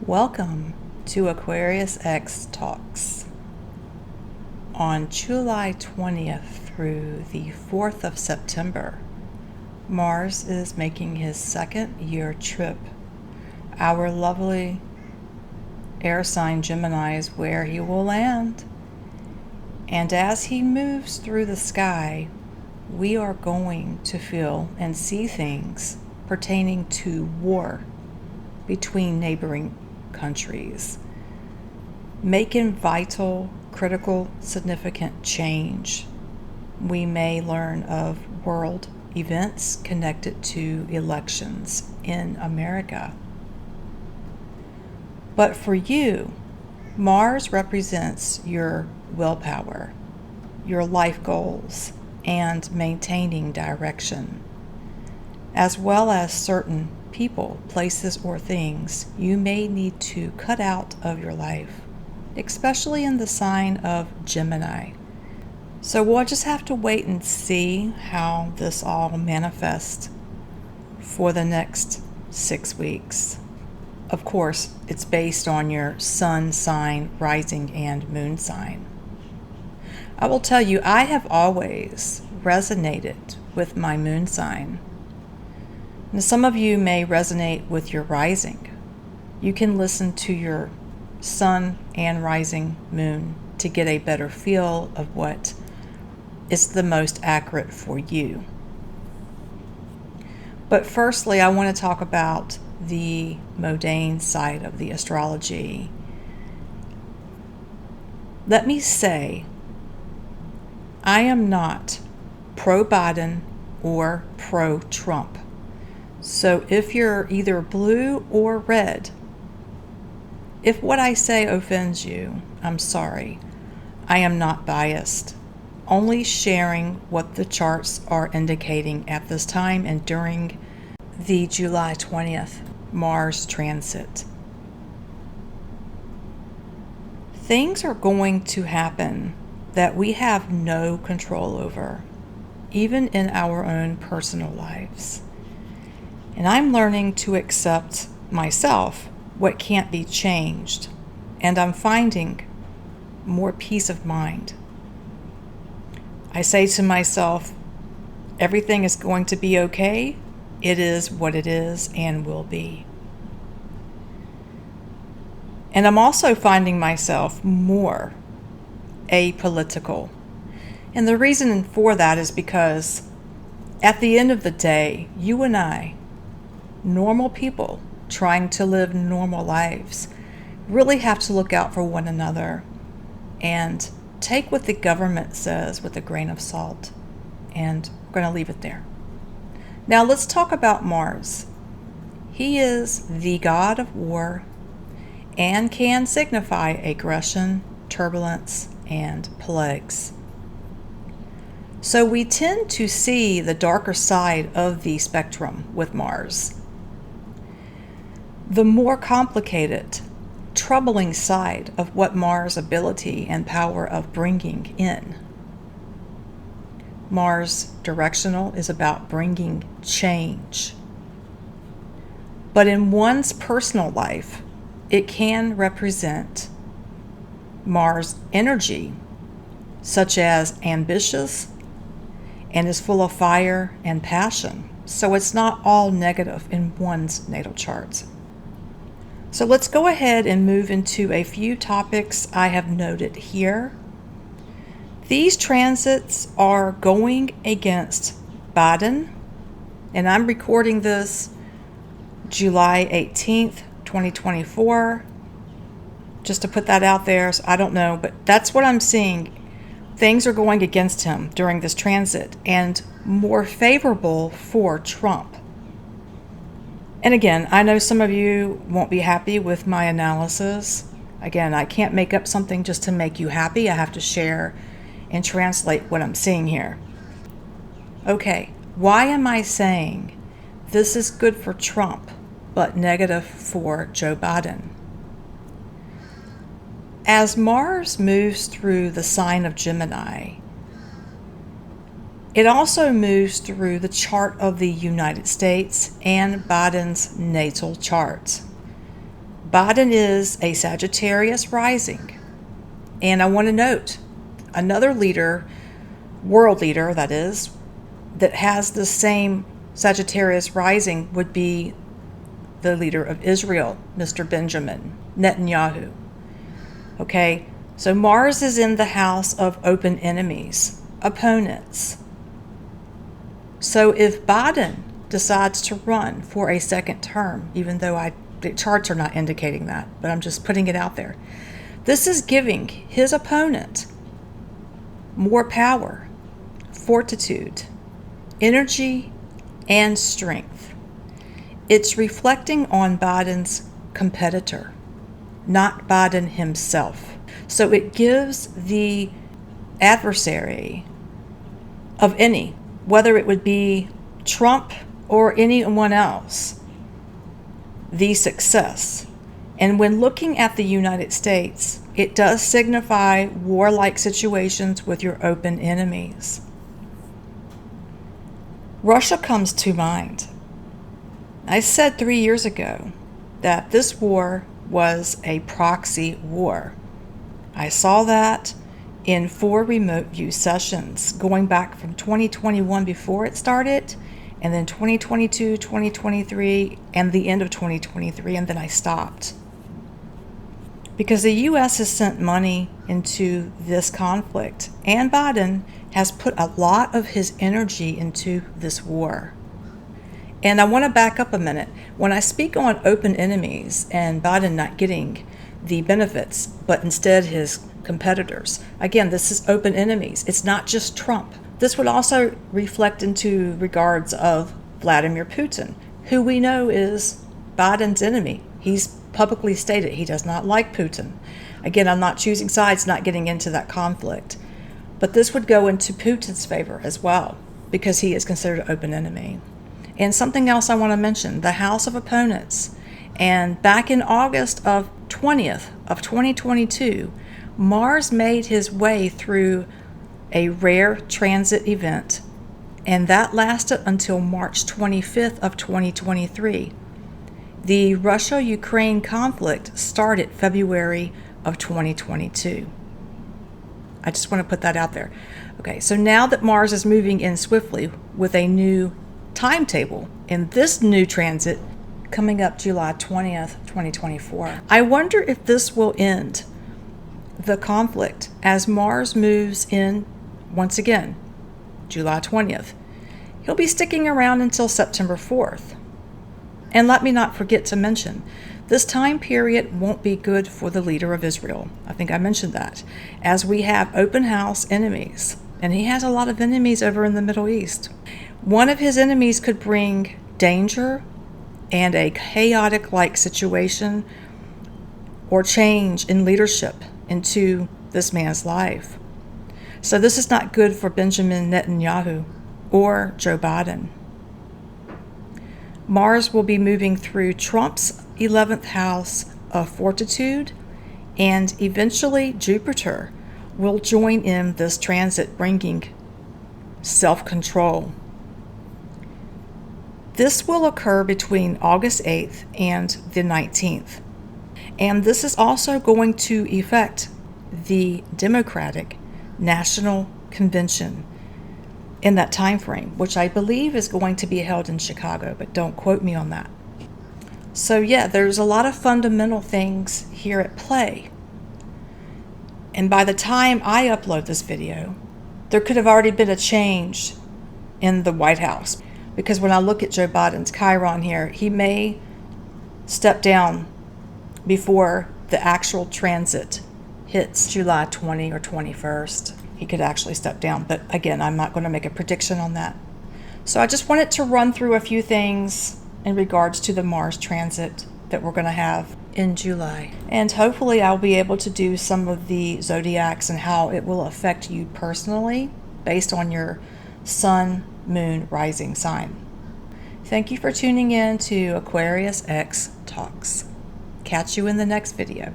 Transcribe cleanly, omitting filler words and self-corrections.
Welcome to AquariusX Talks. On July 20th through the 4th of September, Mars is making his second year trip. Our lovely air sign Gemini is where he will land. And as he moves through the sky, we are going to feel and see things pertaining to war between neighboring countries, making vital, critical, significant change. We may learn of world events connected to elections in America. But for you, Mars represents your willpower, your life goals, and maintaining direction, as well as certain people, places, or things you may need to cut out of your life, especially in the sign of Gemini. So we'll just have to wait and see how this all manifests for the next 6 weeks. Of course, it's based on your sun sign, rising, and moon sign. I will tell you, I have always resonated with my moon sign. Now, some of you may resonate with your rising. You can listen to your sun and rising moon to get a better feel of what is the most accurate for you. But firstly, I want to talk about the mundane side of the astrology. Let me say, I am not pro-Biden or pro-Trump. So if you're either blue or red, if what I say offends you, I'm sorry. I am not biased, only sharing what the charts are indicating at this time and during the July 20th Mars transit. Things are going to happen that we have no control over, even in our own personal lives. And I'm learning to accept myself what can't be changed, and I'm finding more peace of mind. I say to myself, everything is going to be okay. It is what it is and will be. And I'm also finding myself more apolitical. And the reason for that is because at the end of the day, you and I, normal people trying to live normal lives, really have to look out for one another and take what the government says with a grain of salt. And we're going to leave it there. Now let's talk about Mars. He is the god of war and can signify aggression, turbulence, and plagues. So we tend to see the darker side of the spectrum with Mars. The more complicated, troubling side of what Mars' ability and power of bringing in. Mars directional is about bringing change. But in one's personal life, it can represent Mars energy, such as ambitious and is full of fire and passion. So it's not all negative in one's natal chart. So let's go ahead and move into a few topics I have noted here. These transits are going against Biden, and I'm recording this July 18th, 2024, just to put that out there. So I don't know, but that's what I'm seeing. Things are going against him during this transit and more favorable for Trump. And again, I know some of you won't be happy with my analysis. Again, I can't make up something just to make you happy. I have to share and translate what I'm seeing here. Okay, why am I saying this is good for Trump, but negative for Joe Biden? As Mars moves through the sign of Gemini, it also moves through the chart of the United States and Biden's natal chart. Biden is a Sagittarius rising. And I want to note another leader, world leader that is, that has the same Sagittarius rising would be the leader of Israel, Mr. Benjamin Netanyahu. Okay, so Mars is in the house of open enemies, opponents. So if Biden decides to run for a second term, even though the charts are not indicating that, but I'm just putting it out there, this is giving his opponent more power, fortitude, energy, and strength. It's reflecting on Biden's competitor, not Biden himself. So it gives the adversary of any, whether it would be Trump or anyone else, the success. And when looking at the United States, it does signify warlike situations with your open enemies. Russia comes to mind. I said 3 years ago that this war was a proxy war. I saw that in 4 remote view sessions going back from 2021 before it started, and then 2022, 2023, and the end of 2023, and then I stopped. Because the U.S. has sent money into this conflict, and Biden has put a lot of his energy into this war. And I want to back up a minute. When I speak on open enemies and Biden not getting the benefits, but instead his competitors, again, this is open enemies. It's not just Trump. This would also reflect into regards of Vladimir Putin, who we know is Biden's enemy. He's publicly stated he does not like Putin. Again, I'm not choosing sides, not getting into that conflict. But this would go into Putin's favor as well, because he is considered an open enemy. And something else I want to mention, the House of Opponents. And back in August of 20th of 2022, Mars made his way through a rare transit event, and that lasted until March 25th of 2023. The Russia-Ukraine conflict started February of 2022. I just want to put that out there. Okay, so now that Mars is moving in swiftly with a new timetable in this new transit coming up July 20th, 2024, I wonder if this will end the conflict as Mars moves in once again, July 20th. He'll be sticking around until September 4th. And let me not forget to mention, this time period won't be good for the leader of Israel. I think I mentioned that, as we have open house enemies, and he has a lot of enemies over in the Middle East. One of his enemies could bring danger and a chaotic-like situation or change in leadership into this man's life. So this is not good for Benjamin Netanyahu or Joe Biden. Mars will be moving through Trump's 11th house of fortitude, and eventually Jupiter will join in this transit, bringing self-control. This will occur between August 8th and the 19th. And this is also going to affect the Democratic National Convention in that time frame, which I believe is going to be held in Chicago, but don't quote me on that. So yeah, there's a lot of fundamental things here at play. And by the time I upload this video, there could have already been a change in the White House. Because when I look at Joe Biden's Chiron here, he may step down before the actual transit hits July 20 or 21st. He could actually step down. But again, I'm not going to make a prediction on that. So I just wanted to run through a few things in regards to the Mars transit that we're going to have in July. And hopefully I'll be able to do some of the zodiacs and how it will affect you personally based on your sun, moon, rising sign. Thank you for tuning in to AquariusX Talks. Catch you in the next video.